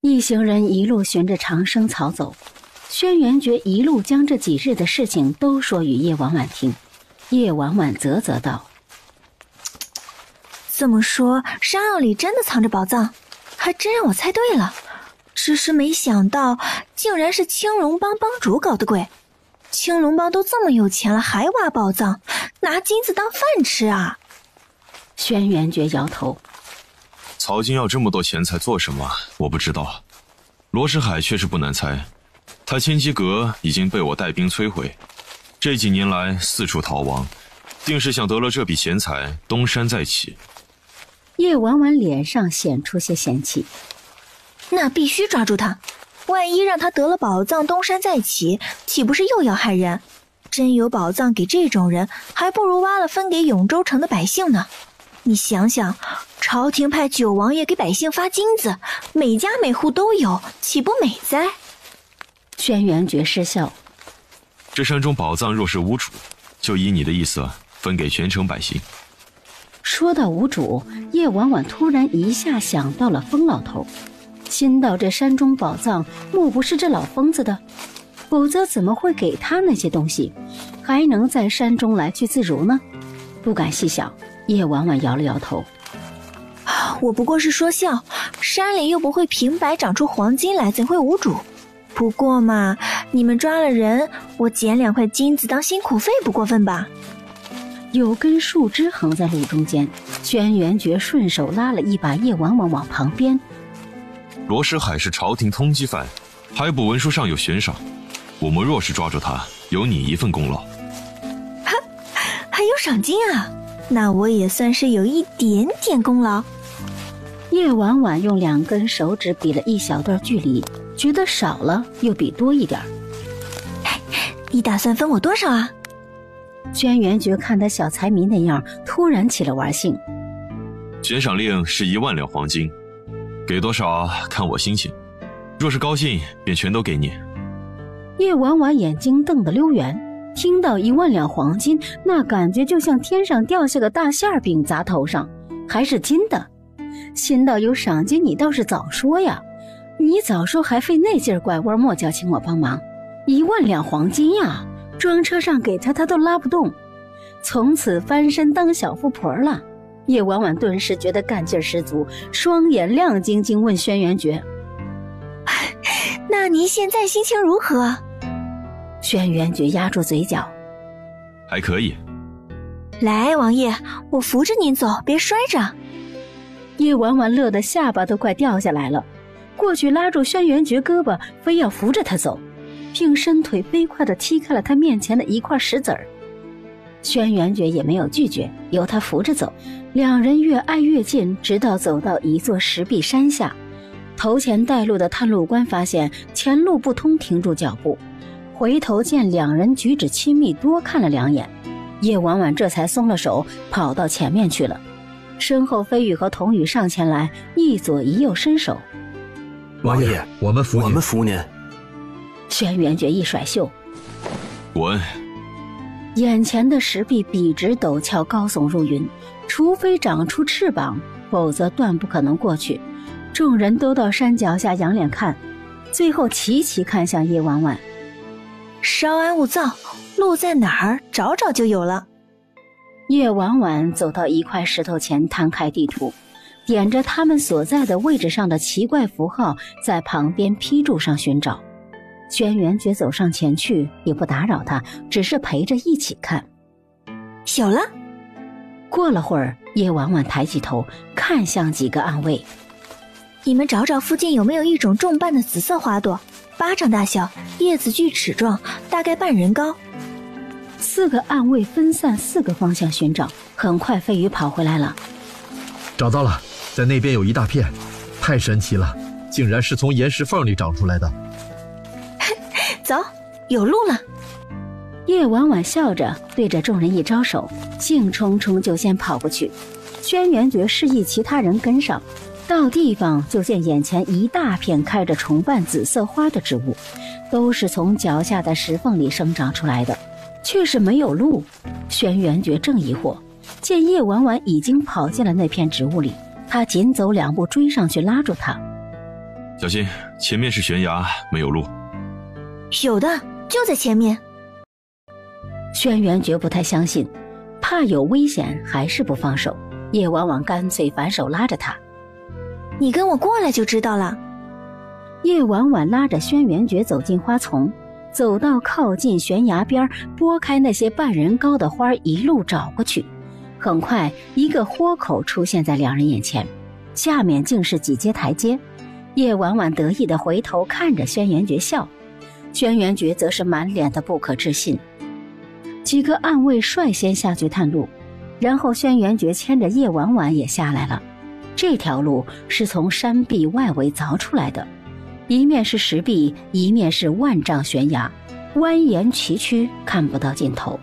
一行人一路循着长生草走，轩辕觉一路将这几日的事情都说与叶婉婉听。叶婉婉啧啧道：这么说，山坳里真的藏着宝藏，还真让我猜对了。只是没想到，竟然是青龙帮帮主搞的鬼。青龙帮都这么有钱了，还挖宝藏，拿金子当饭吃啊！轩辕觉摇头：曹金要这么多钱财做什么？我不知道。罗石海却是不难猜，他千机阁已经被我带兵摧毁，这几年来四处逃亡，定是想得了这笔钱财，东山再起。叶婉婉脸上显出些嫌弃：那必须抓住他，万一让他得了宝藏东山再起，岂不是又要害人？真有宝藏给这种人，还不如挖了分给永州城的百姓呢。你想想，朝廷派九王爷给百姓发金子，每家每户都有，岂不美哉？轩辕觉失笑：这山中宝藏若是无主，就依你的意思分给全城百姓。说到无主，叶婉婉突然一下想到了风老头，心道这山中宝藏莫不是这老疯子的，否则怎么会给他那些东西，还能在山中来去自如呢？不敢细想，叶婉婉摇了摇头：我不过是说笑，山里又不会平白长出黄金来，怎会无主？不过嘛，你们抓了人，我捡2块金子当辛苦费不过分吧？有根树枝横在路中间，轩辕觉顺手拉了一把叶婉婉往旁边。罗石海是朝廷通缉犯，海捕文书上有悬赏，我们若是抓住他，有你一份功劳。还有赏金啊？那我也算是有一点点功劳。叶婉婉用2根手指比了一小段距离，觉得少了又比多一点。你打算分我多少啊？轩辕觉看他小财迷那样，突然起了玩性。悬赏令是1万两黄金，给多少看我心情，若是高兴便全都给你。叶婉婉眼睛瞪得溜圆，听到1万两黄金，那感觉就像天上掉下个大馅饼砸头上，还是金的。心道有赏金你倒是早说呀，你早说还费那劲儿拐弯抹角请我帮忙。1万两黄金呀，装车上给他都拉不动，从此翻身当小富婆了。叶婉婉顿时觉得干劲十足，双眼亮晶晶问轩辕觉：那您现在心情如何？轩辕觉压住嘴角：还可以。来，王爷，我扶着您走，别摔着。叶婉婉乐得下巴都快掉下来了，过去拉住轩辕觉胳膊，非要扶着他走，并伸腿飞快地踢开了他面前的一块石子儿。轩辕觉也没有拒绝，由他扶着走，两人越挨越近，直到走到一座石壁山下。头前带路的探路官发现前路不通，停住脚步，回头见两人举止亲密，多看了2眼，叶婉婉这才松了手，跑到前面去了。身后飞羽和童羽上前来，一左一右伸手：王爷，我们服您。轩辕觉一甩袖：滚！眼前的石壁笔直陡峭，高耸入云，除非长出翅膀，否则断不可能过去。众人都到山脚下仰脸看，最后齐齐看向叶婉婉。稍安勿躁，路在哪儿，找找就有了。叶婉婉走到一块石头前，摊开地图，点着他们所在的位置上的奇怪符号，在旁边批注上寻找。轩辕觉走上前去，也不打扰他，只是陪着一起看。有了。过了会儿，叶婉婉抬起头，看向几个暗位：你们找找附近有没有一种重瓣的紫色花朵，巴掌大小，叶子锯齿状，大概半人高。4个暗位分散4个方向寻找，很快飞羽跑回来了。找到了，在那边有一大片，太神奇了，竟然是从岩石缝里长出来的。走，有路了。叶婉婉笑着对着众人一招手，兴冲冲就先跑过去。轩辕觉示意其他人跟上，到地方就见眼前一大片开着重瓣紫色花的植物，都是从脚下的石缝里生长出来的，却是没有路。轩辕觉正疑惑，见叶婉婉已经跑进了那片植物里，他紧走2步追上去拉住他。小心，前面是悬崖，没有路。有的，就在前面。轩辕绝不太相信，怕有危险，还是不放手。叶婉婉干脆反手拉着他：“你跟我过来就知道了。”叶婉婉拉着轩辕绝走进花丛，走到靠近悬崖边，拨开那些半人高的花，一路找过去。很快，一个豁口出现在两人眼前，下面竟是几阶台阶。叶婉婉得意地回头看着轩辕绝笑，轩辕绝则是满脸的不可置信。几个暗卫率先下去探路，然后轩辕绝牵着叶婉婉也下来了。这条路是从山壁外围凿出来的，一面是石壁，一面是万丈悬崖，蜿蜒崎岖，看不到尽头，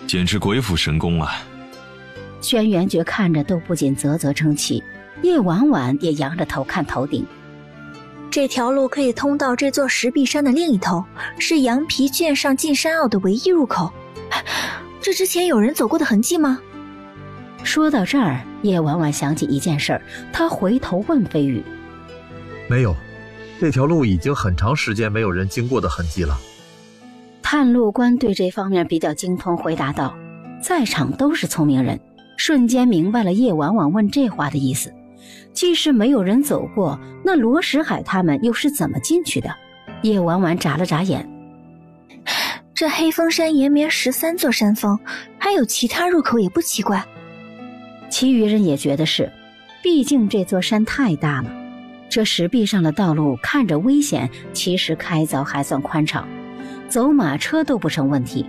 简直鬼斧神工啊！轩辕绝看着都不禁啧啧称奇，叶婉婉也扬着头看头顶。这条路可以通到这座石壁山的另一头，是羊皮卷上进山坳的唯一入口。这之前有人走过的痕迹吗？说到这儿，叶婉婉想起一件事儿，她回头问飞羽：“没有，这条路已经很长时间没有人经过的痕迹了。”探路官对这方面比较精通，回答道：“在场都是聪明人，瞬间明白了叶婉婉问这话的意思。即使没有人走过，那罗石海他们又是怎么进去的？”叶婉婉眨了眨眼：“这黑风山延绵13座山峰，还有其他入口也不奇怪。”其余人也觉得是，毕竟这座山太大了。这石壁上的道路看着危险，其实开凿还算宽敞，走马车都不成问题。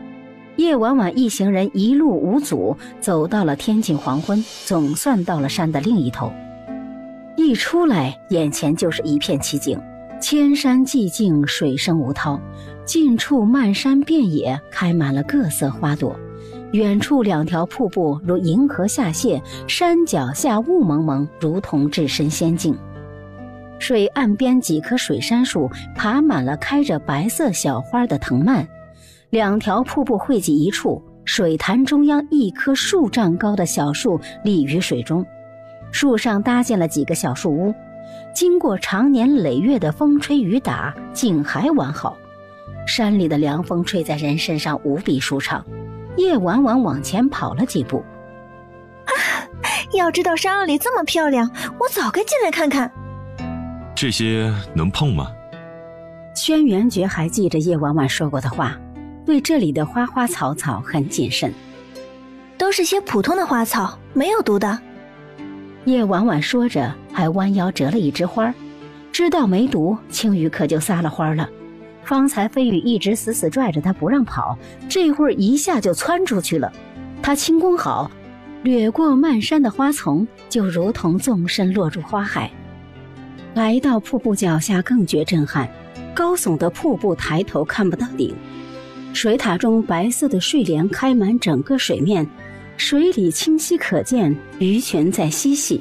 叶婉婉一行人一路无阻，走到了天近黄昏，总算到了山的另一头。一出来，眼前就是一片奇景，千山寂静，水声无涛，近处漫山遍野，开满了各色花朵。远处两条瀑布如银河下泻，山脚下雾蒙蒙，如同置身仙境。水岸边几棵水杉树爬满了开着白色小花的藤蔓，两条瀑布汇集一处，水潭中央一棵数丈高的小树立于水中，树上搭建了几个小树屋，经过长年累月的风吹雨打，竟还完好。山里的凉风吹在人身上无比舒畅。叶婉婉往前跑了几步：“要知道山坳里这么漂亮，我早该进来看看。”这些能碰吗？轩辕绝还记着叶婉婉说过的话，对这里的花花草草很谨慎。都是些普通的花草，没有毒的。叶婉婉说着，还弯腰折了一枝花，知道没毒，青羽可就撒了欢了。方才飞羽一直死死拽着他不让跑，这会儿一下就窜出去了。他轻功好，掠过漫山的花丛，就如同纵身落入花海。来到瀑布脚下更觉震撼，高耸的瀑布抬头看不到顶，水塔中白色的睡莲开满整个水面，水里清晰可见鱼群在嬉戏。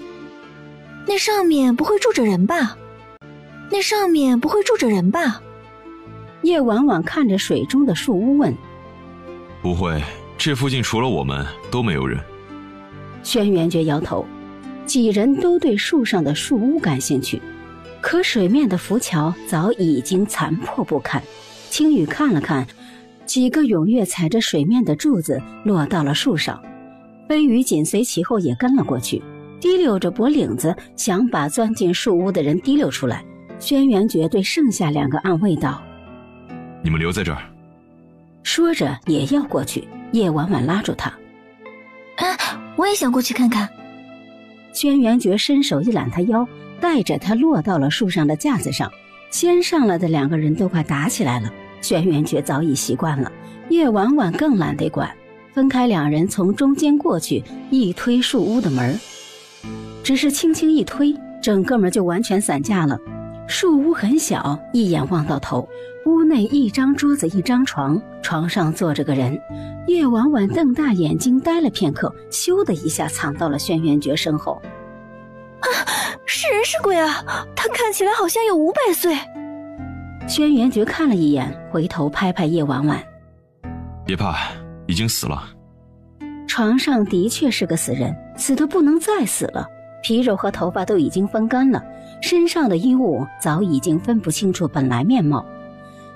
那上面不会住着人吧？那上面不会住着人吧？叶婉婉看着水中的树屋问：“不会，这附近除了我们都没有人。”轩辕绝摇头，几人都对树上的树屋感兴趣，可水面的浮桥早已经残破不堪。青羽看了看，几个踊跃踩着水面的柱子落到了树上，飞羽紧随其后也跟了过去，提溜着脖领子想把钻进树屋的人提溜出来。轩辕绝对剩下2个暗卫道：“你们留在这儿。”说着也要过去，叶婉婉拉住他：“我也想过去看看。”轩辕绝伸手一揽他腰，带着他落到了树上的架子上。先上来的2个人都快打起来了，轩辕绝早已习惯了，叶婉婉更懒得管，分开2人从中间过去，一推树屋的门，只是轻轻一推，整个门就完全散架了。树屋很小，一眼望到头，屋内一张桌子一张床，床上坐着个人。叶婉婉瞪大眼睛呆了片刻，咻的一下藏到了轩辕绝身后。是人是鬼啊？他看起来好像有500岁。轩辕绝看了一眼，回头拍拍叶婉婉：“别怕，已经死了。”床上的确是个死人，死得不能再死了，皮肉和头发都已经风干了，身上的衣物早已经分不清楚本来面貌。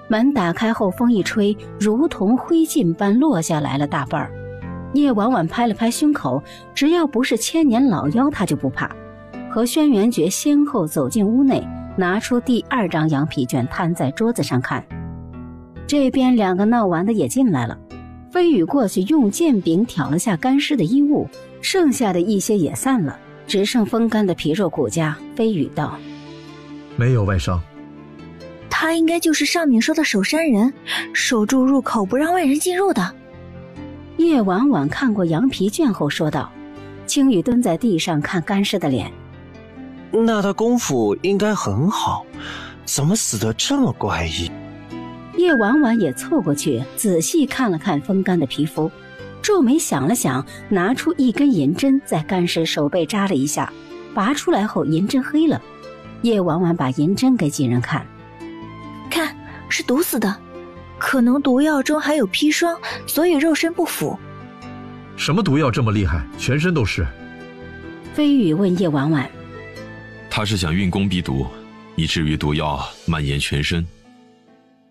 门打开后，风一吹，如同灰烬般落下来了大半儿。叶婉婉拍了拍胸口，只要不是千年老妖，她就不怕。和轩辕绝先后走进屋内，拿出第2张羊皮卷摊在桌子上看。这边2个闹完的也进来了，飞羽过去用剑柄挑了下干尸的衣物，剩下的一些也散了，只剩风干的皮肉骨架。飞羽道：没有外伤。他应该就是上面说的守山人，守住入口不让外人进入的。叶婉婉看过羊皮卷后说道。青羽蹲在地上看干尸的脸，那他功夫应该很好，怎么死得这么怪异？叶婉婉也凑过去仔细看了看风干的皮肤，皱眉想了想，拿出一根银针在干尸手背扎了一下，拔出来后银针黑了。叶婉婉把银针给几人看，看，是毒死的，可能毒药中还有砒霜，所以肉身不腐。什么毒药这么厉害，全身都是？飞羽问叶婉婉。他是想运功逼毒，以至于毒药蔓延全身。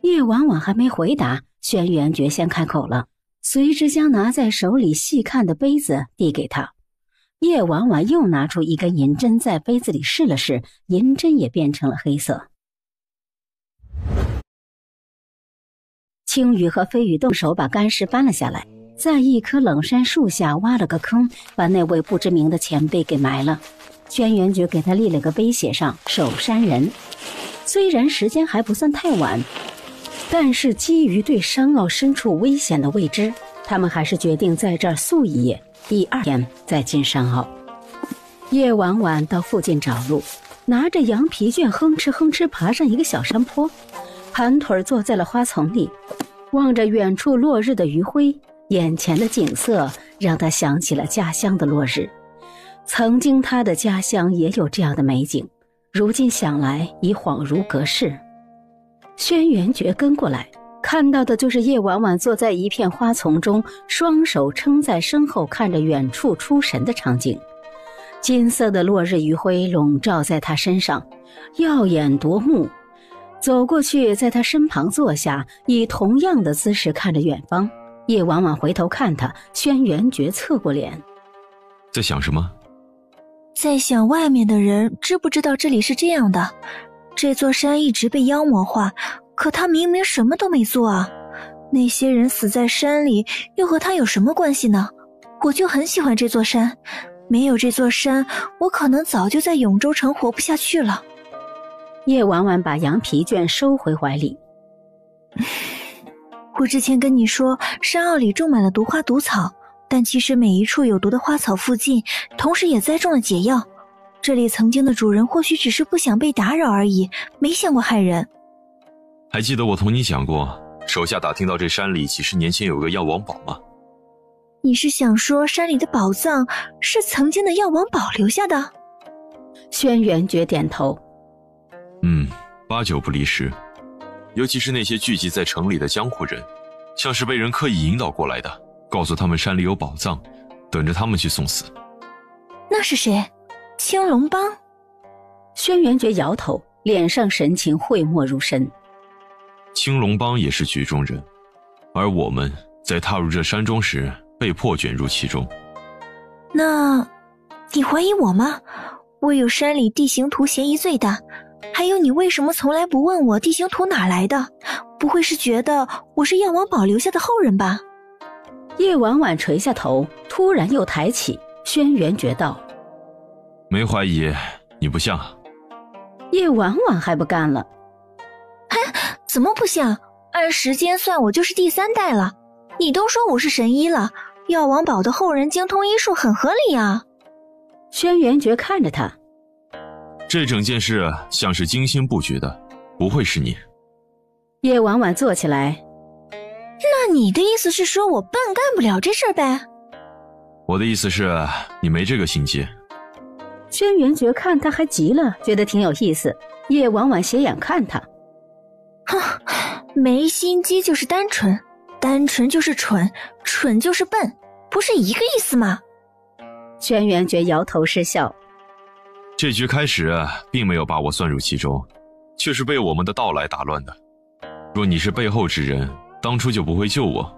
叶婉婉还没回答，轩辕绝先开口了，随之将拿在手里细看的杯子递给他。叶婉婉又拿出一根银针在杯子里试了试，银针也变成了黑色。青羽和飞羽动手把干尸搬了下来，在一棵冷杉树下挖了个坑，把那位不知名的前辈给埋了。轩辕绝给他立了个碑，写上守山人。虽然时间还不算太晚，但是基于对山坳深处危险的未知，他们还是决定在这儿宿一夜，第2天再进山坳。叶婉婉到附近找路，拿着羊皮卷哼哧哼哧爬上一个小山坡，盘腿坐在了花丛里，望着远处落日的余晖，眼前的景色让他想起了家乡的落日。曾经他的家乡也有这样的美景，如今想来已恍如隔世。轩辕绝跟过来，看到的就是叶婉婉坐在一片花丛中，双手撑在身后，看着远处出神的场景。金色的落日余晖笼罩在他身上，耀眼夺目。走过去，在他身旁坐下，以同样的姿势看着远方。叶婉婉回头看他，轩辕绝侧过脸。在想什么？在想外面的人知不知道这里是这样的。这座山一直被妖魔化，可他明明什么都没做啊。那些人死在山里，又和他有什么关系呢？我就很喜欢这座山，没有这座山，我可能早就在永州城活不下去了。叶婉婉把羊皮卷收回怀里。我之前跟你说，山坳里种满了毒花毒草，但其实每一处有毒的花草附近，同时也栽种了解药。这里曾经的主人或许只是不想被打扰而已，没想过害人。还记得我同你讲过，手下打听到这山里几10年前有个药王堡吗？你是想说山里的宝藏是曾经的药王堡留下的？轩辕绝点头。8九不离10。尤其是那些聚集在城里的江湖人，像是被人刻意引导过来的，告诉他们山里有宝藏，等着他们去送死。那是谁？青龙帮？轩辕绝摇头，脸上神情讳莫如深。青龙帮也是局中人，而我们在踏入这山中时被迫卷入其中。那你怀疑我吗？我有山里地形图嫌疑最大，还有你为什么从来不问我地形图哪来的？不会是觉得我是药王堡留下的后人吧？叶婉婉垂下头，突然又抬起。轩辕绝道：没怀疑，你不像。叶婉婉还不干了。怎么不像？按时间算，我就是第3代了。你都说我是神医了，药王堡的后人精通医术很合理啊。轩辕绝看着他，这整件事像是精心布局的，不会是你。叶婉婉坐起来。那你的意思是说我笨干不了这事儿呗？我的意思是你没这个心机。轩辕绝看他还急了，觉得挺有意思。叶婉婉斜眼看他，哼，没心机就是单纯，单纯就是蠢，蠢就是笨，不是一个意思吗？轩辕绝摇头失笑。这局开始并没有把我算入其中，却是被我们的到来打乱的。若你是背后之人，当初就不会救我。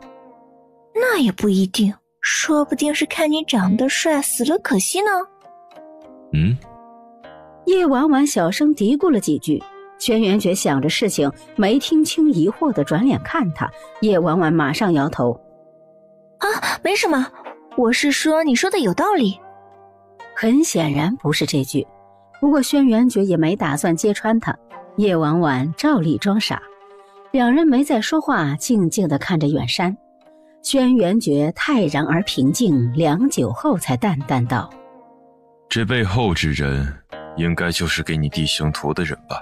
那也不一定，说不定是看你长得帅，死了可惜呢。叶婉婉小声嘀咕了几句，轩辕觉想着事情，没听清，疑惑地转脸看他。叶婉婉马上摇头：没什么，我是说你说的有道理。很显然不是这句，不过轩辕觉也没打算揭穿他。叶婉婉照例装傻，两人没再说话，静静地看着远山。轩辕觉泰然而平静，良久后才淡淡道：这背后之人应该就是给你地形图的人吧。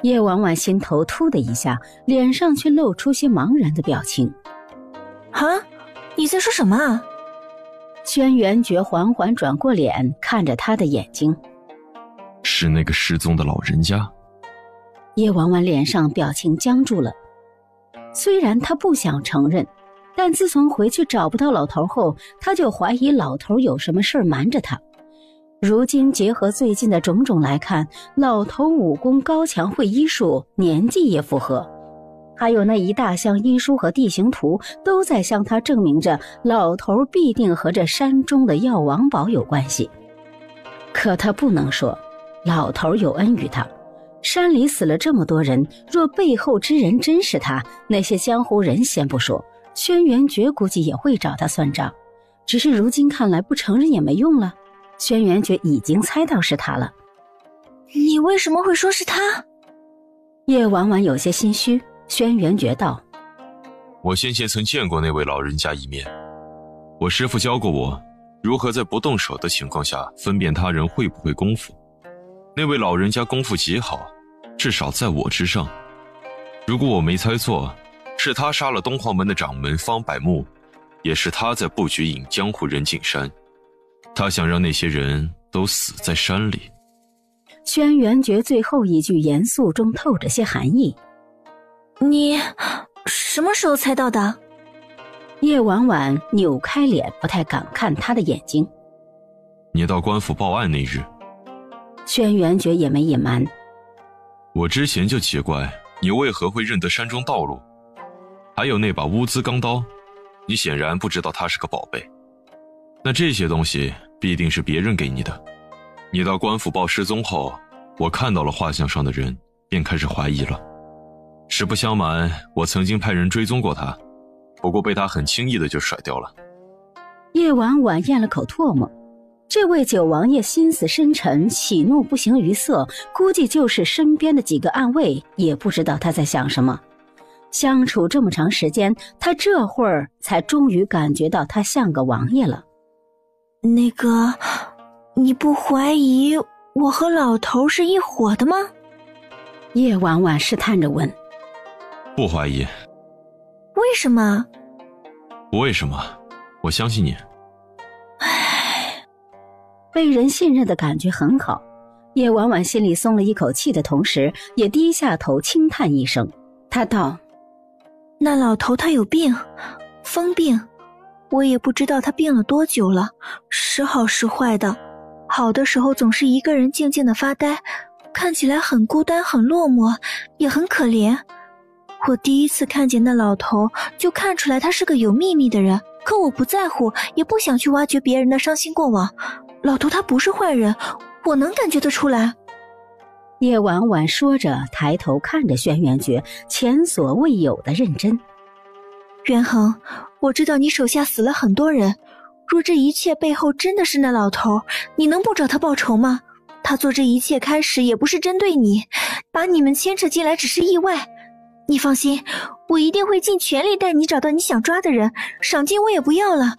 叶婉心头突的一下，脸上却露出些茫然的表情。你在说什么啊？轩辕觉缓缓转过脸，看着他的眼睛。是那个失踪的老人家。叶婉脸上表情僵住了，虽然他不想承认，但自从回去找不到老头后，他就怀疑老头有什么事瞒着他。如今结合最近的种种来看，老头武功高强，会医术，年纪也符合，还有那一大箱医书和地形图都在向他证明着老头必定和这山中的药王堡有关系。可他不能说老头有恩于他，山里死了这么多人，若背后之人真是他，那些江湖人先不说，轩辕觉估计也会找他算账。只是如今看来不承认也没用了，轩辕觉已经猜到是他了。你为什么会说是他？叶婉有些心虚。轩辕觉道：我先前曾见过那位老人家一面，我师父教过我如何在不动手的情况下分辨他人会不会功夫。那位老人家功夫极好，至少在我之上。如果我没猜错，是他杀了东皇门的掌门方百慕，也是他在布局引江湖人进山。他想让那些人都死在山里。轩辕觉最后一句严肃中透着些寒意。你什么时候猜到的？叶婉扭开脸，不太敢看他的眼睛。你到官府报案那日。轩辕觉也没隐瞒。我之前就奇怪，你为何会认得山中道路？还有那把乌兹钢刀，你显然不知道它是个宝贝。那这些东西必定是别人给你的。你到官府报失踪后，我看到了画像上的人，便开始怀疑了。实不相瞒，我曾经派人追踪过他，不过被他很轻易的就甩掉了。叶婉咽了口唾沫，这位九王爷心思深沉，喜怒不形于色，估计就是身边的几个暗卫也不知道他在想什么。相处这么长时间，他这会儿才终于感觉到他像个王爷了。那个，你不怀疑我和老头是一伙的吗？叶婉试探着问。不怀疑。为什么？不为什么，我相信你。被人信任的感觉很好，叶婉心里松了一口气的同时，也低下头轻叹一声。他道：那老头他有病，疯病，我也不知道他病了多久了，时好时坏的，好的时候总是一个人静静的发呆，看起来很孤单，很落寞，也很可怜。我第一次看见那老头，就看出来他是个有秘密的人，可我不在乎，也不想去挖掘别人的伤心过往。老头他不是坏人，我能感觉得出来。叶婉说着，抬头看着轩辕觉，前所未有的认真。元恒，我知道你手下死了很多人，若这一切背后真的是那老头，你能不找他报仇吗？他做这一切开始也不是针对你，把你们牵扯进来只是意外。你放心，我一定会尽全力带你找到你想抓的人，赏金我也不要了。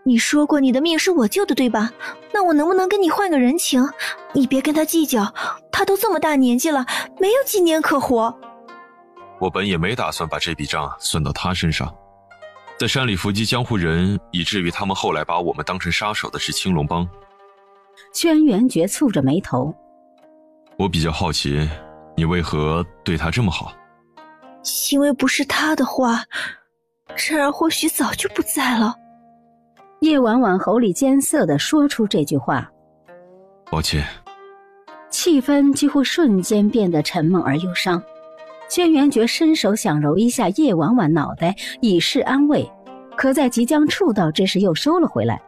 你说过你的命是我救的，对吧？那我能不能跟你换个人情？你别跟他计较，他都这么大年纪了，没有几年可活。我本也没打算把这笔账算到他身上。在山里伏击江湖人，以至于他们后来把我们当成杀手的是青龙帮。轩辕觉蹙着眉头。我比较好奇，你为何对他这么好？因为不是他的话，晨儿或许早就不在了。叶婉喉里艰涩地说出这句话。抱歉。气氛几乎瞬间变得沉闷而忧伤。轩辕觉伸手想揉一下叶婉婉脑袋以示安慰，可在即将触到之时又收了回来。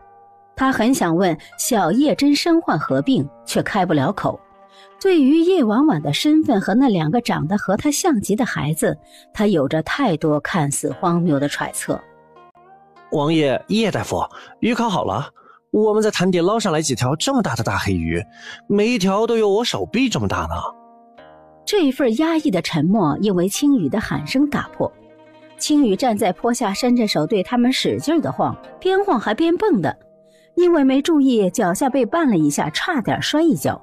他很想问小叶真身患何病，却开不了口。对于叶婉婉的身份和那2个长得和他像极的孩子，他有着太多看似荒谬的揣测。王爷，叶大夫，鱼烤好了，我们在潭底捞上来几条这么大的大黑鱼，每一条都有我手臂这么大呢。这份压抑的沉默因为青羽的喊声打破。青羽站在坡下，伸着手对他们使劲地晃，边晃还边蹦的。因为没注意，脚下被绊了一下，差点摔一跤。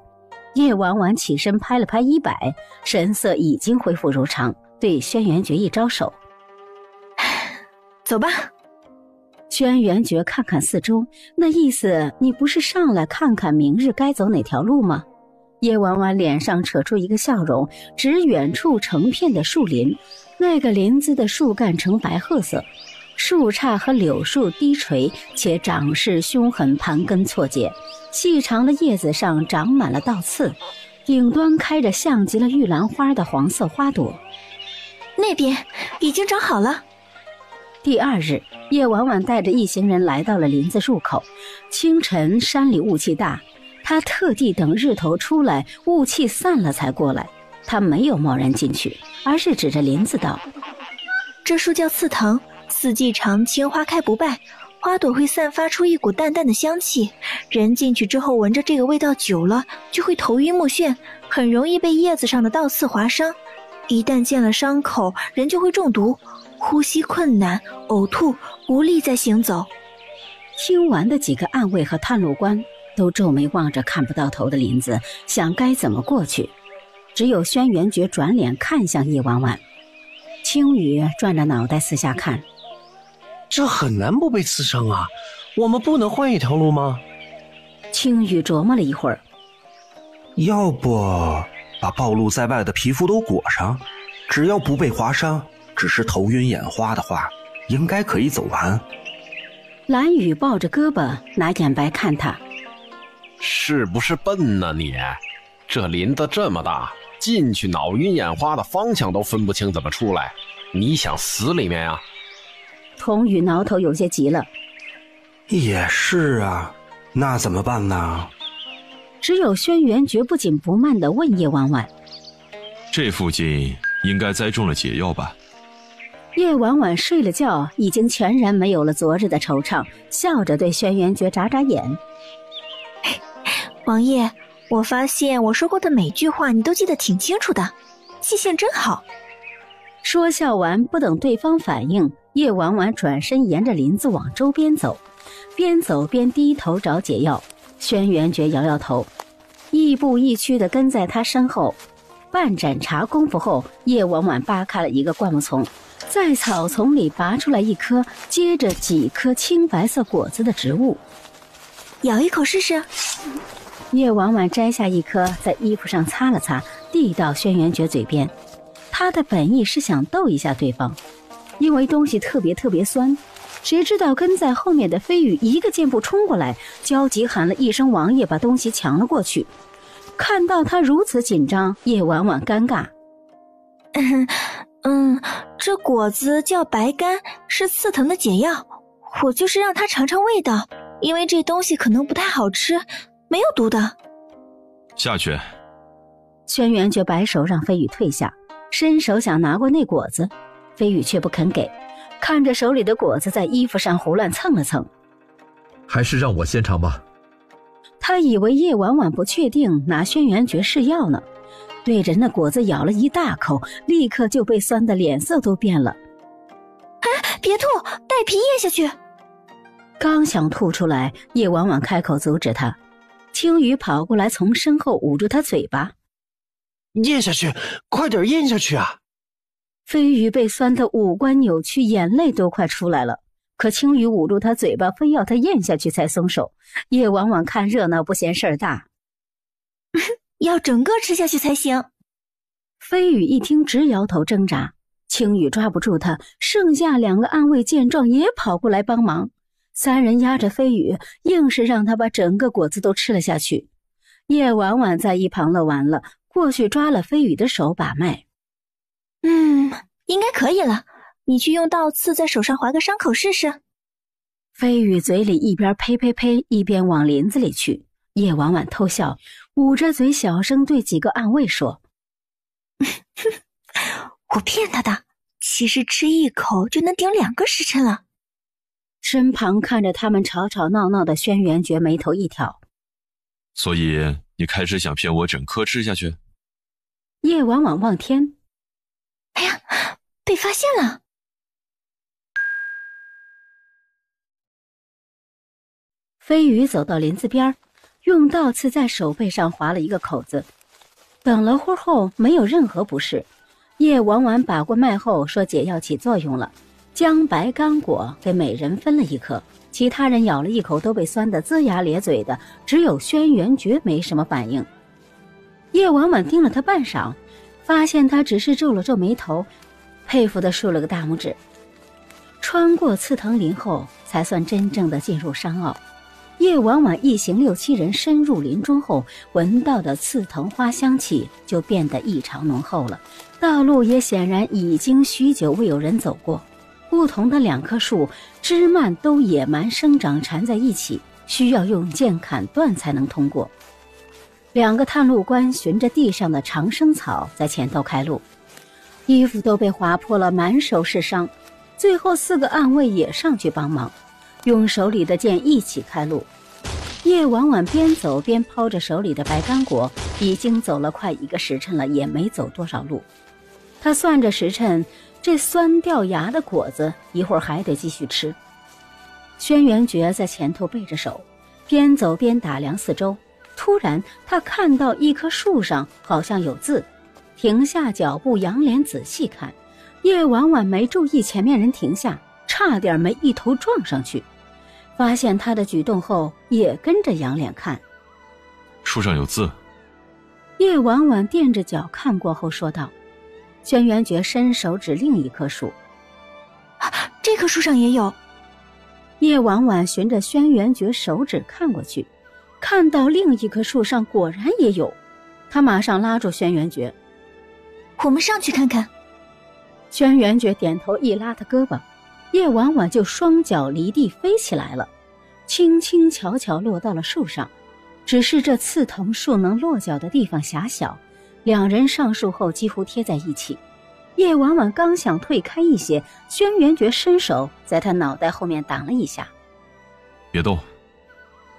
叶婉婉起身拍了拍衣摆，神色已经恢复如常，对轩辕觉一招手：“走吧。”轩辕觉看看四周，那意思你不是上来看看明日该走哪条路吗？叶婉婉脸上扯出一个笑容，指远处成片的树林，那个林子的树干呈白褐色，树杈和柳树低垂，且长势凶狠，盘根错节，细长的叶子上长满了倒刺，顶端开着像极了玉兰花的黄色花朵。那边已经长好了。第2日，叶婉婉带着一行人来到了林子入口。清晨山里雾气大，他特地等日头出来，雾气散了才过来。他没有贸然进去，而是指着林子道：“这树叫刺藤，四季常青，花开不败，花朵会散发出一股淡淡的香气，人进去之后闻着这个味道久了，就会头晕目眩，很容易被叶子上的倒刺划伤。一旦见了伤口，人就会中毒，呼吸困难，呕吐，无力再行走。”听完的几个暗卫和探路官都皱眉望着看不到头的林子，想该怎么过去。只有轩辕觉转脸看向叶婉婉。青羽转着脑袋四下看，这很难不被刺伤啊，我们不能换一条路吗？青羽琢磨了一会儿，要不把暴露在外的皮肤都裹上，只要不被划伤，只是头晕眼花的话，应该可以走完。蓝雨抱着胳膊拿眼白看他，是不是笨呢你？这林子这么大，进去脑晕眼花的方向都分不清怎么出来，你想死里面啊？童宇挠头有些急了。也是啊，那怎么办呢？只有轩辕绝不紧不慢地问叶婉婉：“这附近应该栽种了解药吧？”叶婉婉睡了觉，已经全然没有了昨日的惆怅，笑着对轩辕绝眨眨眼：“王爷，我发现我说过的每句话你都记得挺清楚的，记性真好。”说笑完，不等对方反应，叶婉婉转身沿着林子往周边走，边走边低头找解药。轩辕绝摇摇头，亦步亦趋地跟在他身后。半盏茶功夫后，叶婉婉扒开了一个灌木丛，在草丛里拔出来一颗接着几颗青白色果子的植物。咬一口试试。叶婉婉摘下一颗，在衣服上擦了擦，递到轩辕绝嘴边。他的本意是想逗一下对方，因为东西特别酸。谁知道跟在后面的飞羽一个箭步冲过来，焦急喊了一声王爷，把东西抢了过去。看到他如此紧张，叶婉婉尴尬。这果子叫白干，是刺藤的解药，我就是让他尝尝味道，因为这东西可能不太好吃，没有毒的。下去。轩辕绝摆手让飞羽退下，伸手想拿过那果子，飞羽却不肯给，看着手里的果子在衣服上胡乱蹭了蹭。还是让我先尝吧。他以为叶婉婉不确定拿轩辕绝试药呢，对着那果子咬了一大口，立刻就被酸的脸色都变了。别吐，带皮咽下去。刚想吐出来，叶婉婉开口阻止他。青羽跑过来，从身后捂住他嘴巴。咽下去，快点咽下去啊！飞羽被酸得五官扭曲，眼泪都快出来了。可青羽捂住他嘴巴，非要他咽下去才松手。叶婉婉看热闹不嫌事儿大，要整个吃下去才行。飞羽一听直摇头挣扎，青羽抓不住他，剩下2个暗卫见状也跑过来帮忙。3人压着飞羽，硬是让他把整个果子都吃了下去。叶婉婉在一旁乐完了，过去抓了飞羽的手把脉。应该可以了，你去用倒刺在手上划个伤口试试。飞羽嘴里一边呸呸呸，一边往林子里去。叶婉婉偷笑，捂着嘴小声对几个暗卫说：我骗他的，其实吃一口就能顶2个时辰了。身旁看着他们吵吵闹闹的轩辕觉眉头一挑。所以你开始想骗我整颗吃下去？叶婉婉望天，哎呀，被发现了。飞羽走到林子边，用倒刺在手背上划了一个口子。等了会儿后没有任何不适。叶婉婉把过脉后说解药起作用了，将白干果给每人分了1颗，其他人咬了一口都被酸得龇牙咧嘴的，只有轩辕觉没什么反应。叶婉婉盯了他半晌，发现他只是皱了皱眉头，佩服地竖了个大拇指。穿过刺藤林后，才算真正的进入山坳。叶婉婉一行6、7人深入林中后，闻到的刺藤花香气就变得异常浓厚了。道路也显然已经许久未有人走过。不同的2棵树枝蔓都野蛮生长缠在一起，需要用剑砍断才能通过。2个探路官循着地上的长生草在前头开路，衣服都被划破了，满手是伤。最后4个暗卫也上去帮忙，用手里的剑一起开路。叶婉婉边走边抛着手里的白干果，已经走了快1个时辰了，也没走多少路。他算着时辰，这酸掉牙的果子一会儿还得继续吃。轩辕觉在前头背着手，边走边打量四周。突然他看到一棵树上好像有字，停下脚步，仰脸仔细看。叶婉婉没注意前面人停下，差点没一头撞上去。发现他的举动后，也跟着仰脸看。树上有字。叶婉婉垫着脚看过后说道。轩辕觉伸手指另一棵树，这棵树上也有。叶婉婉循着轩辕觉手指看过去，看到另一棵树上果然也有。他马上拉住轩辕觉，我们上去看看。轩辕觉点头一拉他胳膊，叶婉婉就双脚离地飞起来了，轻轻巧巧落到了树上。只是这刺藤树能落脚的地方狭小，2人上树后几乎贴在一起。叶婉婉刚想退开一些，轩辕觉伸手在他脑袋后面挡了一下。别动。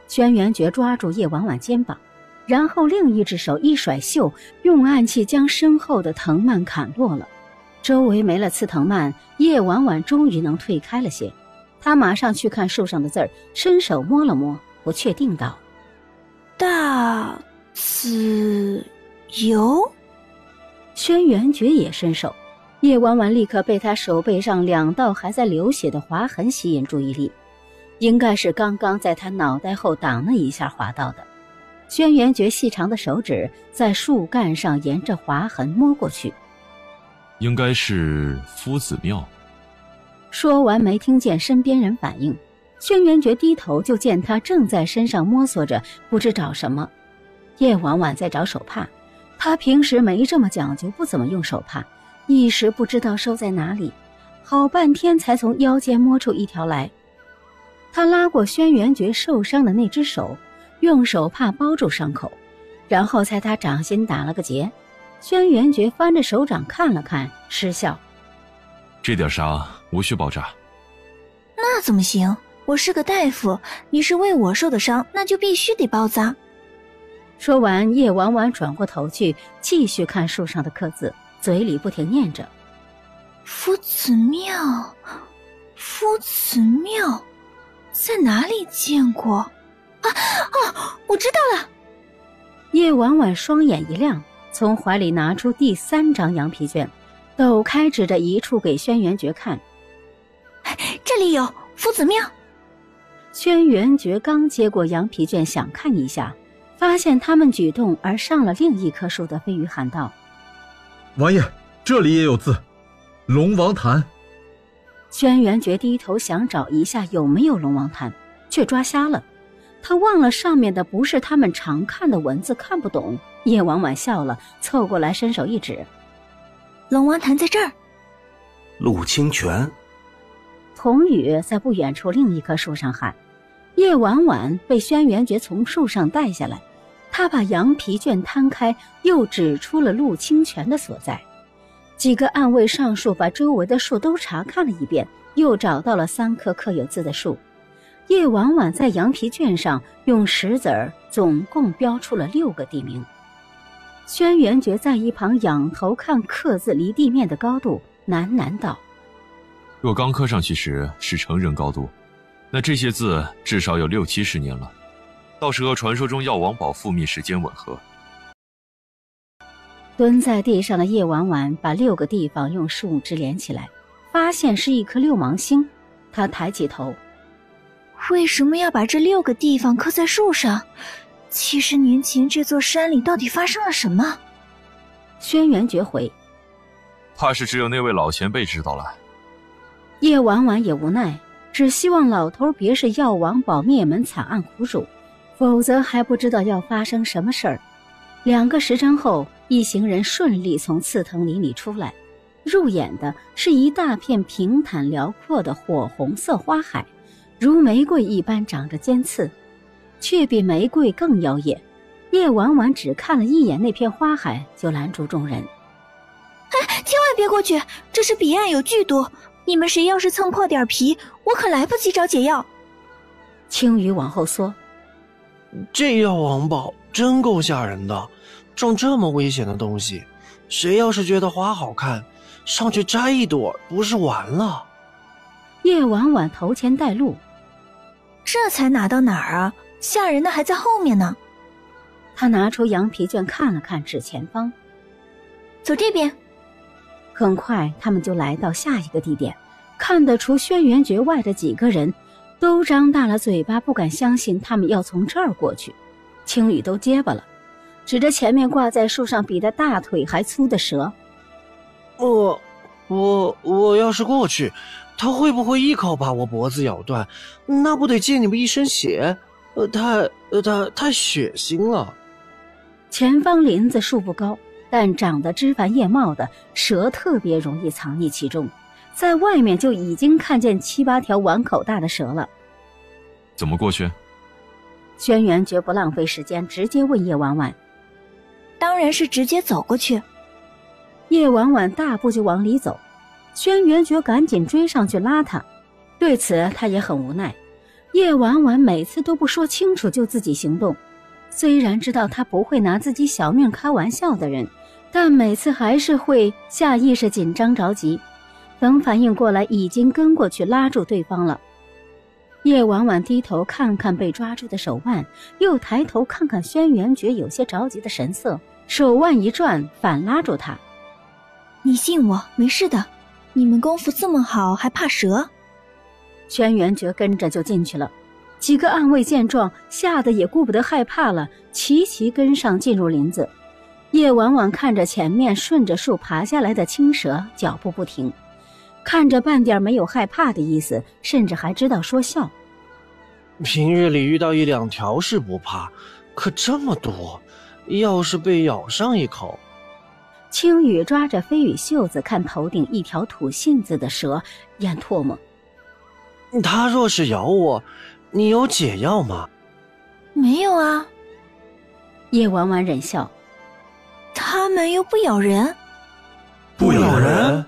轩辕觉抓住叶婉婉肩膀，然后另一只手一甩袖，用暗器将身后的藤蔓砍落了。周围没了刺藤蔓，叶婉婉终于能退开了些。他马上去看树上的字儿，伸手摸了摸，不确定道：大子由。轩辕觉也伸手，叶婉婉立刻被他手背上2道还在流血的划痕吸引注意力，应该是刚刚在他脑袋后挡了一下划到的。轩辕觉细长的手指在树干上沿着划痕摸过去，应该是夫子庙。说完没听见身边人反应，轩辕觉低头就见他正在身上摸索着，不知找什么。叶婉婉在找手帕，他平时没这么讲究，不怎么用手帕，一时不知道收在哪里，好半天才从腰间摸出一条来。他拉过轩辕觉受伤的那只手，用手帕包住伤口，然后在他掌心打了个结。轩辕觉翻着手掌看了看，失笑：这点伤无需包扎。那怎么行？我是个大夫，你是为我受的伤，那就必须得包扎。说完，叶婉婉转过头去继续看树上的刻字，嘴里不停念着：夫子庙，夫子庙，在哪里见过？我知道了。叶婉婉双眼一亮，从怀里拿出第3张羊皮卷，抖开指着一处给轩辕觉看：这里有夫子庙。轩辕觉刚接过羊皮卷想看一下，发现他们举动而上了另一棵树的飞羽喊道：王爷，这里也有字，龙王潭。轩辕觉低头想找一下有没有龙王潭，却抓瞎了。他忘了上面的不是他们常看的文字，看不懂。叶婉婉笑了，凑过来伸手一指，龙王潭在这儿。陆清泉。童宇在不远处另一棵树上喊。叶婉婉被轩辕觉从树上带下来，他把羊皮卷摊开，又指出了陆清泉的所在。几个暗卫上树把周围的树都查看了一遍，又找到了3棵刻有字的树。叶婉婉在羊皮卷上用石子儿总共标出了6个地名。轩辕觉在一旁仰头看刻字离地面的高度，喃喃道：若刚刻上去时是成人高度，那这些字至少有60-70年了，倒是和传说中药王堡覆灭时间吻合。蹲在地上的叶婉婉把6个地方用树枝连起来，发现是一颗6芒星。她抬起头，为什么要把这6个地方刻在树上？70年前这座山里到底发生了什么？轩辕觉回，怕是只有那位老前辈知道了。叶婉婉也无奈，只希望老头别是药王堡灭门惨案苦主，否则还不知道要发生什么事儿。2个时辰后，一行人顺利从刺藤林里出来，入眼的是一大片平坦辽阔的火红色花海，如玫瑰一般长着尖刺，却比玫瑰更妖艳。叶婉婉只看了一眼那片花海，就拦住众人：千万别过去，这是彼岸有剧毒，你们谁要是蹭破点皮，我可来不及找解药。青羽往后缩，这药王堡真够吓人的，种这么危险的东西，谁要是觉得花好看，上去摘一朵不是完了？叶婉婉头前带路，这才哪到哪儿啊，吓人的还在后面呢。他拿出羊皮卷看了看，指前方，走这边。很快他们就来到下一个地点，看得除轩辕诀外的几个人都张大了嘴巴，不敢相信他们要从这儿过去。青羽都结巴了，指着前面挂在树上比他大腿还粗的蛇：我要是过去，他会不会一口把我脖子咬断？那不得溅你们一身血？太血腥了。前方林子树不高，但长得枝繁叶茂的，蛇特别容易藏匿其中。在外面就已经看见7、8条碗口大的蛇了。怎么过去？轩辕绝不浪费时间，直接问叶婉婉。当然是直接走过去。叶婉婉大步就往里走，轩辕绝赶紧追上去拉他。对此他也很无奈，叶婉婉每次都不说清楚就自己行动，虽然知道他不会拿自己小命开玩笑的人，但每次还是会下意识紧张着急。等反应过来，已经跟过去拉住对方了。叶婉婉低头看看被抓住的手腕，又抬头看看轩辕绝有些着急的神色，手腕一转，反拉住他：你信我，没事的，你们功夫这么好，还怕蛇？轩辕绝跟着就进去了。几个暗卫见状，吓得也顾不得害怕了，齐齐跟上进入林子。叶婉婉看着前面顺着树爬下来的青蛇，脚步不停，看着半点没有害怕的意思，甚至还知道说笑。平日里遇到1、2条是不怕，可这么多，要是被咬上一口……青羽抓着飞羽袖子看头顶一条吐信子的蛇，咽唾沫。他若是咬我，你有解药吗？没有啊。叶婉婉忍笑。他们又不咬人。不咬人？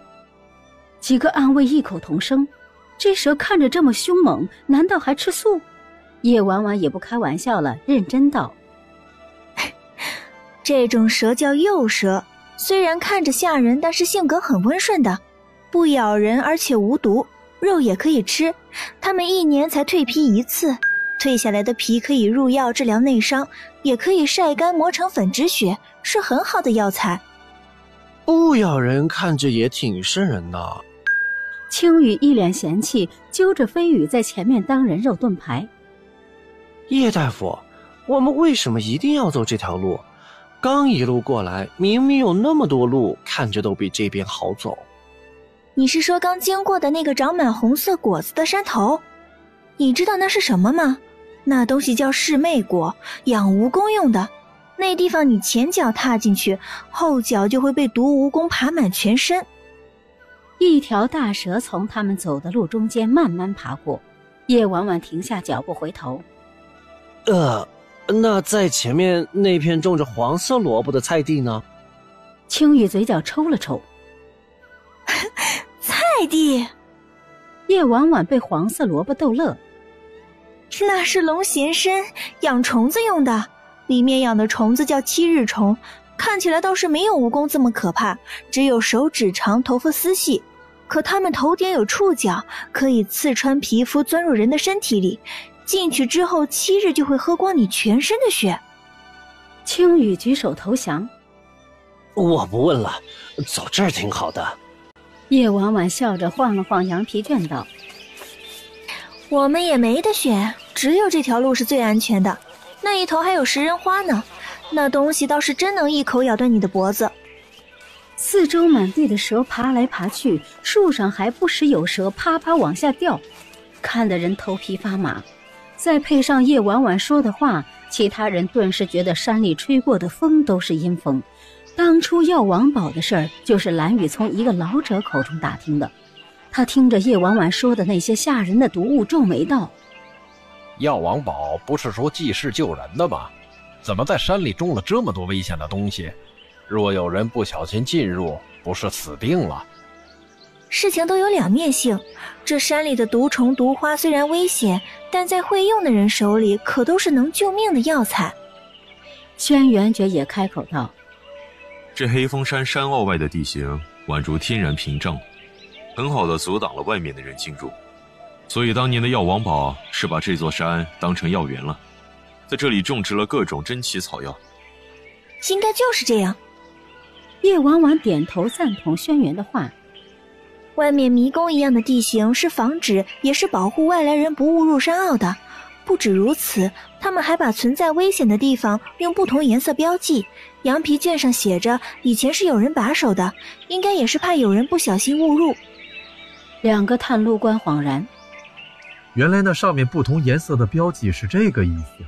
几个暗卫异口同声，这蛇看着这么凶猛，难道还吃素？叶婉婉也不开玩笑了，认真道：这种蛇叫幼蛇，虽然看着吓人，但是性格很温顺的，不咬人，而且无毒，肉也可以吃。它们1年才蜕皮1次，蜕下来的皮可以入药治疗内伤，也可以晒干磨成粉止血，是很好的药材。不咬人看着也挺瘆人的。青羽一脸嫌弃，揪着飞羽在前面当人肉盾牌。叶大夫，我们为什么一定要走这条路？刚一路过来，明明有那么多路，看着都比这边好走。你是说刚经过的那个长满红色果子的山头？你知道那是什么吗？那东西叫魑魅果，养蜈蚣用的。那地方你前脚踏进去，后脚就会被毒蜈蚣爬满全身。一条大蛇从他们走的路中间慢慢爬过，叶婉婉停下脚步回头。那在前面那片种着黄色萝卜的菜地呢？青羽嘴角抽了抽。菜地？叶婉婉被黄色萝卜逗乐。那是龙涎参，养虫子用的，里面养的虫子叫七日虫，看起来倒是没有蜈蚣这么可怕，只有手指长，头发丝细，可它们头顶有触角，可以刺穿皮肤，钻入人的身体里，进去之后7日就会喝光你全身的血。青羽举手投降。我不问了，走这儿挺好的。叶婉婉笑着晃了晃羊皮卷道：我们也没得选，只有这条路是最安全的，那一头还有食人花呢，那东西倒是真能一口咬断你的脖子。四周满地的蛇爬来爬去，树上还不时有蛇啪啪往下掉，看得人头皮发麻。再配上叶婉婉说的话，其他人顿时觉得山里吹过的风都是阴风。当初要王宝的事儿，就是蓝雨从一个老者口中打听的。他听着叶婉婉说的那些吓人的毒物，皱眉道：药王堡不是说济世救人的吗？怎么在山里种了这么多危险的东西？若有人不小心进入，不是死定了？事情都有两面性，这山里的毒虫毒花虽然危险，但在会用的人手里可都是能救命的药材。轩辕觉也开口道：这黑风山山坳外的地形宛如天然屏障，很好的阻挡了外面的人进入，所以当年的药王堡是把这座山当成药园了，在这里种植了各种珍奇草药。应该就是这样。叶婉婉点头赞同轩辕的话。外面迷宫一样的地形是防止也是保护外来人不误入山坳的。不止如此，他们还把存在危险的地方用不同颜色标记，羊皮卷上写着以前是有人把守的，应该也是怕有人不小心误入。两个探路官恍然，原来那上面不同颜色的标记是这个意思。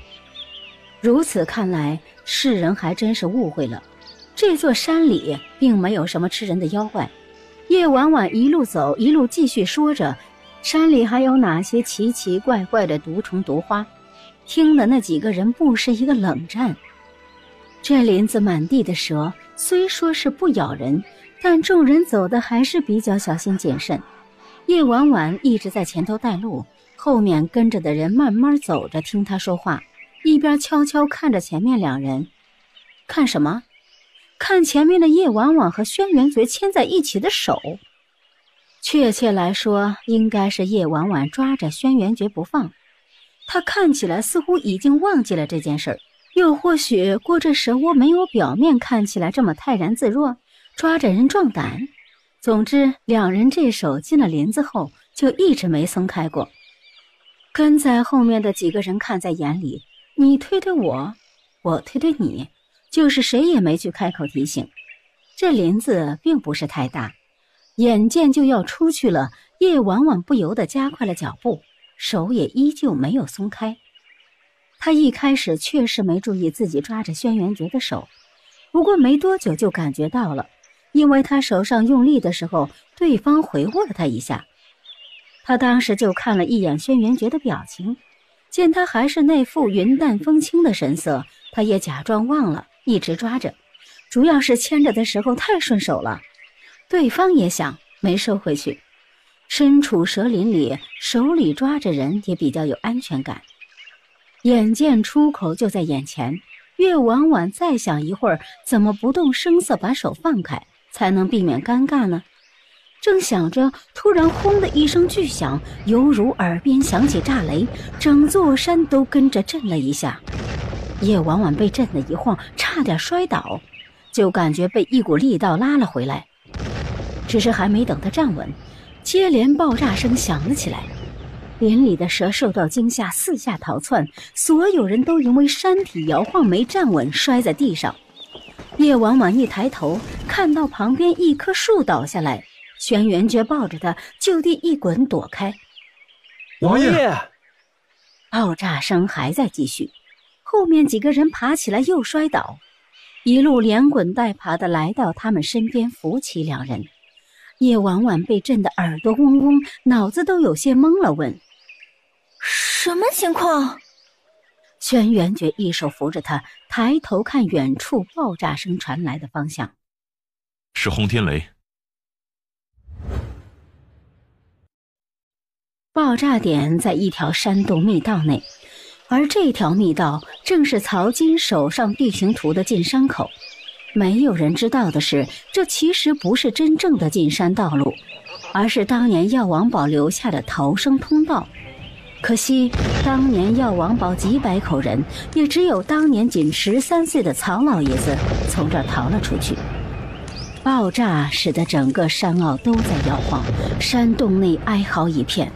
如此看来，世人还真是误会了，这座山里并没有什么吃人的妖怪。叶婉婉一路走一路继续说着山里还有哪些奇奇怪怪的毒虫毒花，听的那几个人不是一个冷战。这林子满地的蛇，虽说是不咬人，但众人走的还是比较小心谨慎。叶婉婉一直在前头带路，后面跟着的人慢慢走着听他说话，一边悄悄看着前面两人。看什么？看前面的叶婉婉和轩辕觉牵在一起的手。确切来说，应该是叶婉婉抓着轩辕觉不放。他看起来似乎已经忘记了这件事儿，又或许过这蛇窝没有表面看起来这么泰然自若，抓着人壮胆。总之，两人这手进了林子后，就一直没松开过。跟在后面的几个人看在眼里，你推推我，我推推你，就是谁也没去开口提醒。这林子并不是太大，眼见就要出去了，叶婉婉不由得加快了脚步，手也依旧没有松开。他一开始确实没注意自己抓着轩辕觉的手，不过没多久就感觉到了，因为他手上用力的时候，对方回握了他一下。他当时就看了一眼轩辕觉的表情，见他还是那副云淡风轻的神色，他也假装忘了，一直抓着，主要是牵着的时候太顺手了。对方也想没收回去，身处蛇林里，手里抓着人也比较有安全感。眼见出口就在眼前，叶婉婉再想一会儿怎么不动声色把手放开，才能避免尴尬呢？正想着，突然轰的一声巨响，犹如耳边响起炸雷，整座山都跟着震了一下。叶婉婉被震得一晃，差点摔倒，就感觉被一股力道拉了回来。只是还没等他站稳，接连爆炸声响了起来，林里的蛇受到惊吓四下逃窜，所有人都因为山体摇晃没站稳摔在地上。叶婉婉一抬头，看到旁边一棵树倒下来，轩辕觉抱着他就地一滚躲开。王爷！爆炸声还在继续，后面几个人爬起来又摔倒，一路连滚带爬地来到他们身边扶起两人。叶婉婉被震得耳朵嗡嗡，脑子都有些懵了，问：什么情况？轩辕觉一手扶着他，抬头看远处爆炸声传来的方向。是轰天雷。爆炸点在一条山洞密道内，而这条密道正是曹金手上地形图的进山口。没有人知道的是，这其实不是真正的进山道路，而是当年药王堡留下的逃生通道。可惜当年药王堡几百口人，也只有当年仅13岁的曹老爷子从这儿逃了出去。爆炸使得整个山坳都在摇晃，山洞内哀嚎一片，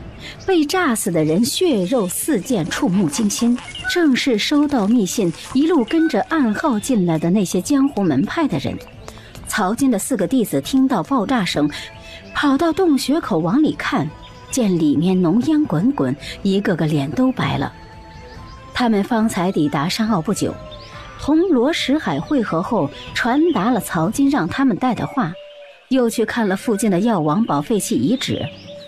被炸死的人血肉四溅，触目惊心。正是收到密信一路跟着暗号进来的那些江湖门派的人。曹金的4个弟子听到爆炸声，跑到洞穴口往里看，见里面浓烟滚滚，一个个脸都白了。他们方才抵达山坳不久，同罗石海会合后，传达了曹金让他们带的话，又去看了附近的药王堡废弃遗址，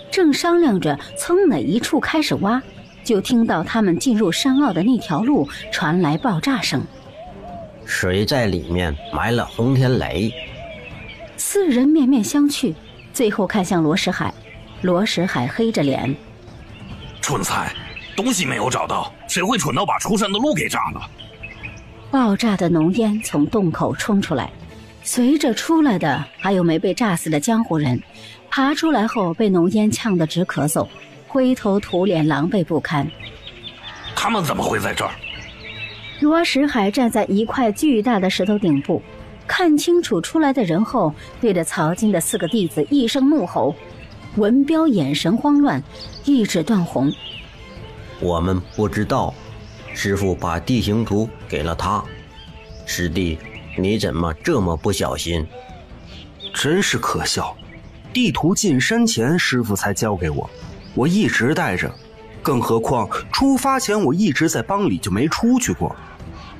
正商量着从哪一处开始挖，就听到他们进入山坳的那条路传来爆炸声。谁在里面埋了轰天雷？4人面面相觑，最后看向罗石海。罗石海黑着脸：蠢材，东西没有找到，谁会蠢到把出山的路给炸了？爆炸的浓烟从洞口冲出来，随着出来的还有没被炸死的江湖人，爬出来后被浓烟呛得直咳嗽，灰头土脸，狼狈不堪。他们怎么会在这儿？罗石海站在一块巨大的石头顶部，看清楚出来的人后，对着曹金的4个弟子一声怒吼。文彪眼神慌乱，一指段宏：我们不知道，师父把地形图给了他。师弟，你怎么这么不小心？真是可笑，地图进山前师父才交给我，我一直带着，更何况出发前我一直在帮里就没出去过。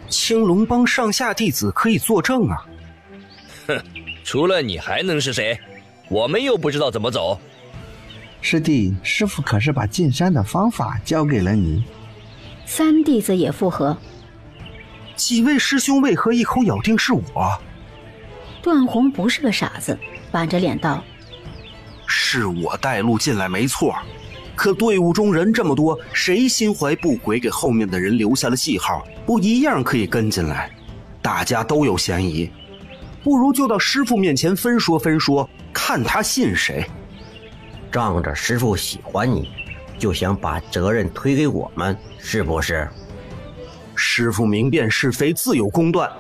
青龙帮上下弟子可以作证啊。哼，除了你还能是谁？我们又不知道怎么走。师弟，师父可是把进山的方法教给了你。3弟子也附和。几位师兄为何一口咬定是我？段宏不是个傻子，板着脸道：是我带路进来没错，可队伍中人这么多，谁心怀不轨给后面的人留下了记号，不一样可以跟进来，大家都有嫌疑，不如就到师父面前分说分说，看他信谁。仗着师父喜欢你，就想把责任推给我们，是不是？师父明辨是非，自有公断，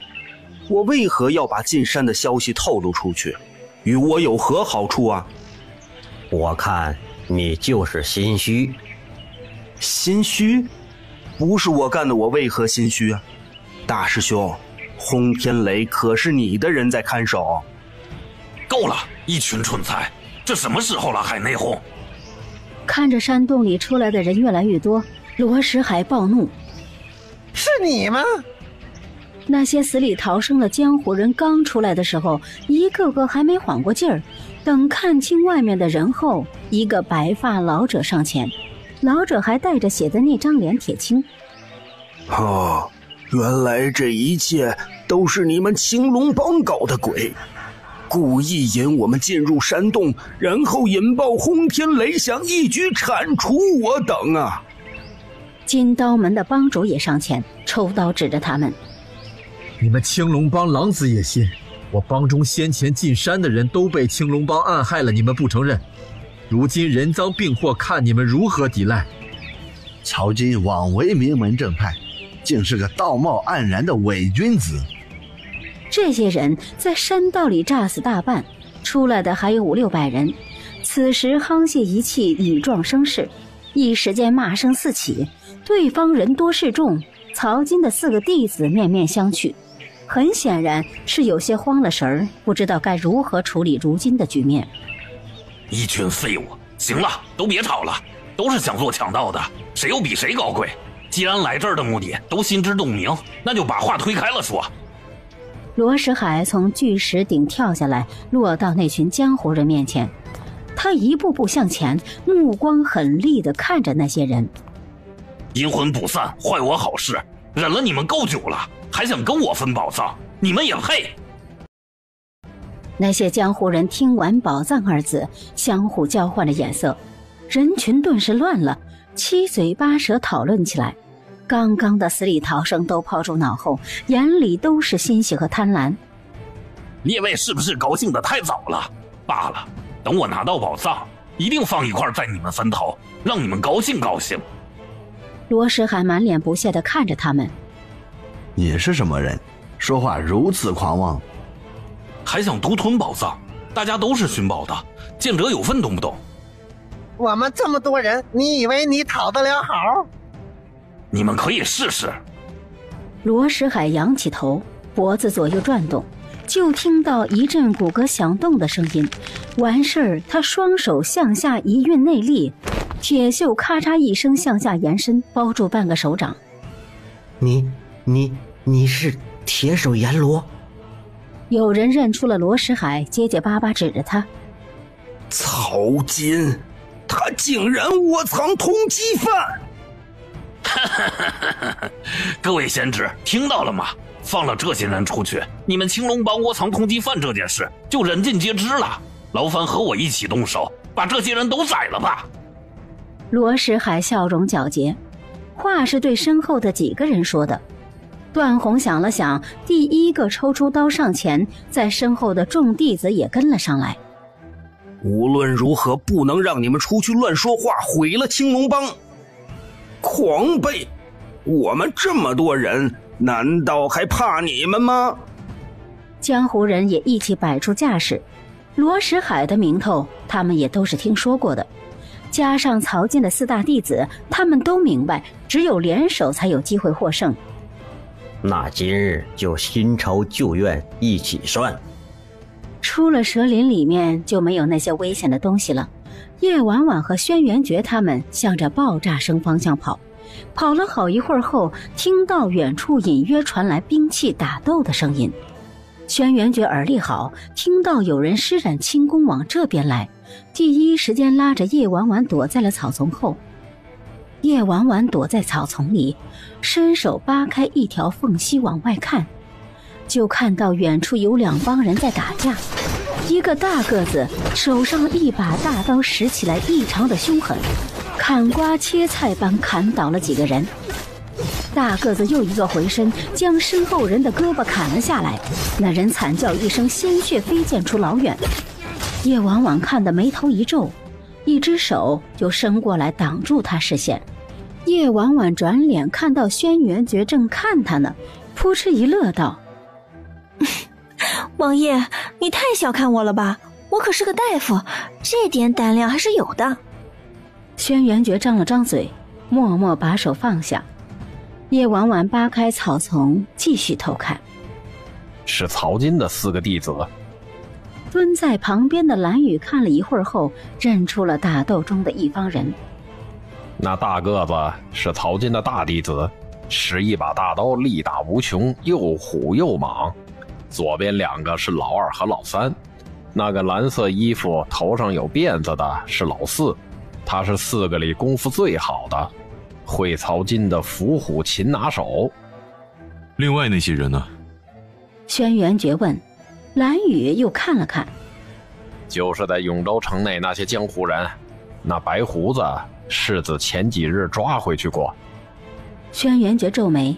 我为何要把进山的消息透露出去？与我有何好处啊？我看你就是心虚。心虚？不是我干的，我为何心虚啊？大师兄，轰天雷可是你的人在看守。够了，一群蠢材，这什么时候了还内讧？看着山洞里出来的人越来越多，罗石海暴怒：是你吗？那些死里逃生的江湖人刚出来的时候，一个个还没缓过劲儿，等看清外面的人后，一个白发老者上前，老者还带着写的那张脸铁青。哦，原来这一切都是你们青龙帮搞的鬼，故意引我们进入山洞，然后引爆轰天雷，想一举铲除我等啊！金刀门的帮主也上前，抽刀指着他们：你们青龙帮狼子野心，我帮中先前进山的人都被青龙帮暗害了，你们不承认，如今人赃并获，看你们如何抵赖。曹金枉为名门正派，竟是个道貌岸然的伪君子。这些人在山道里炸死大半，出来的还有500-600人。此时沆瀣一气，以壮声势，一时间骂声四起，对方人多势众，曹金的4个弟子面面相觑，很显然是有些慌了神儿，不知道该如何处理如今的局面。一群废物，行了，都别吵了，都是想做强盗的，谁又比谁高贵？既然来这儿的目的都心知肚明，那就把话推开了说。罗石海从巨石顶跳下来，落到那群江湖人面前。他一步步向前，目光狠厉地看着那些人。阴魂不散，坏我好事，忍了你们够久了，还想跟我分宝藏，你们也配！那些江湖人听完宝藏二字，相互交换着眼色，人群顿时乱了，七嘴八舌讨论起来。刚刚的死里逃生都抛诸脑后，眼里都是欣喜和贪婪。列位是不是高兴得太早了？罢了，等我拿到宝藏，一定放一块在你们分头，让你们高兴高兴。罗石海满脸不屑地看着他们。你是什么人？说话如此狂妄，还想独吞宝藏？大家都是寻宝的，见者有份，懂不懂？我们这么多人，你以为你讨得了好？你们可以试试。罗石海仰起头，脖子左右转动，就听到一阵骨骼响动的声音。完事儿，他双手向下一运内力，铁锈咔嚓一声向下延伸，包住半个手掌。你是铁手阎罗？有人认出了罗石海，结结巴巴指着他。曹金，他竟然窝藏通缉犯！各位贤侄，听到了吗？放了这些人出去，你们青龙帮窝藏通缉犯这件事就人尽皆知了。劳烦和我一起动手，把这些人都宰了吧。罗石海笑容皎洁，话是对身后的几个人说的。段宏想了想，第一个抽出刀上前，在身后的众弟子也跟了上来。无论如何不能让你们出去乱说话，毁了青龙帮。狂悖！我们这么多人，难道还怕你们吗？江湖人也一起摆出架势。罗石海的名头他们也都是听说过的，加上曹金的四大弟子，他们都明白只有联手才有机会获胜。那今日就新仇旧怨一起算。出了蛇林里面就没有那些危险的东西了。叶婉婉和轩辕决他们向着爆炸声方向跑，跑了好一会儿后，听到远处隐约传来兵器打斗的声音。轩辕决耳力好，听到有人施展轻功往这边来，第一时间拉着叶婉婉躲在了草丛后。叶婉婉躲在草丛里，伸手扒开一条缝隙往外看，就看到远处有两帮人在打架。一个大个子手上一把大刀拾起来异常的凶狠，砍瓜切菜般砍倒了几个人。大个子又一个回身将身后人的胳膊砍了下来，那人惨叫一声，鲜血飞溅出老远。叶婉婉看得眉头一皱，一只手就伸过来挡住他视线。叶婉婉转脸看到轩辕决正看他呢，扑哧一乐道：王爷，你太小看我了吧，我可是个大夫，这点胆量还是有的。轩辕决张了张嘴，默默把手放下。叶婉婉扒开草丛继续偷看。是曹金的4个弟子。蹲在旁边的蓝雨看了一会儿后，认出了打斗中的一方人。那大个子是曹金的大弟子，持一把大刀，力大无穷，又虎又莽。左边2个是老2和老3，那个蓝色衣服头上有辫子的是老4，他是4个里功夫最好的，会曹金的伏虎擒拿手。另外那些人呢？轩辕决问。蓝雨又看了看，就是在永州城内那些江湖人，那白胡子世子前几日抓回去过。轩辕决皱眉，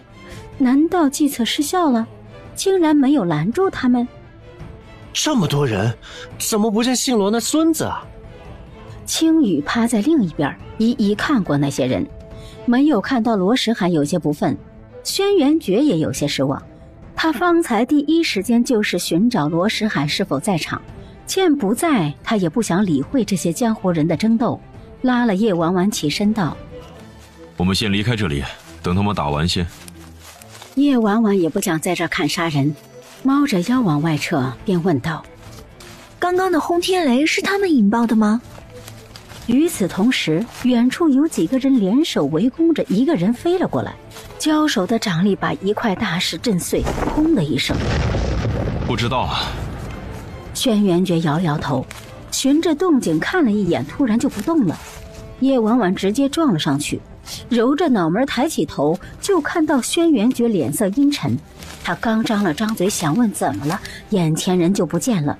难道计策失效了？竟然没有拦住他们。这么多人，怎么不见姓罗那孙子啊？青羽趴在另一边，一一看过那些人，没有看到罗石海有些不忿，轩辕决也有些失望。他方才第一时间就是寻找罗石海是否在场，见不在，他也不想理会这些江湖人的争斗，拉了叶婉婉起身道：我们先离开这里，等他们打完先。叶婉婉也不想在这儿看杀人，猫着腰往外撤，便问道：刚刚的轰天雷是他们引爆的吗？与此同时，远处有几个人联手围攻着一个人飞了过来，交手的掌力把一块大石震碎，轰的一声。不知道啊。轩辕爵摇摇头，循着动静看了一眼，突然就不动了。叶婉婉直接撞了上去，揉着脑门抬起头，就看到轩辕爵脸色阴沉。他刚张了张嘴想问怎么了，眼前人就不见了。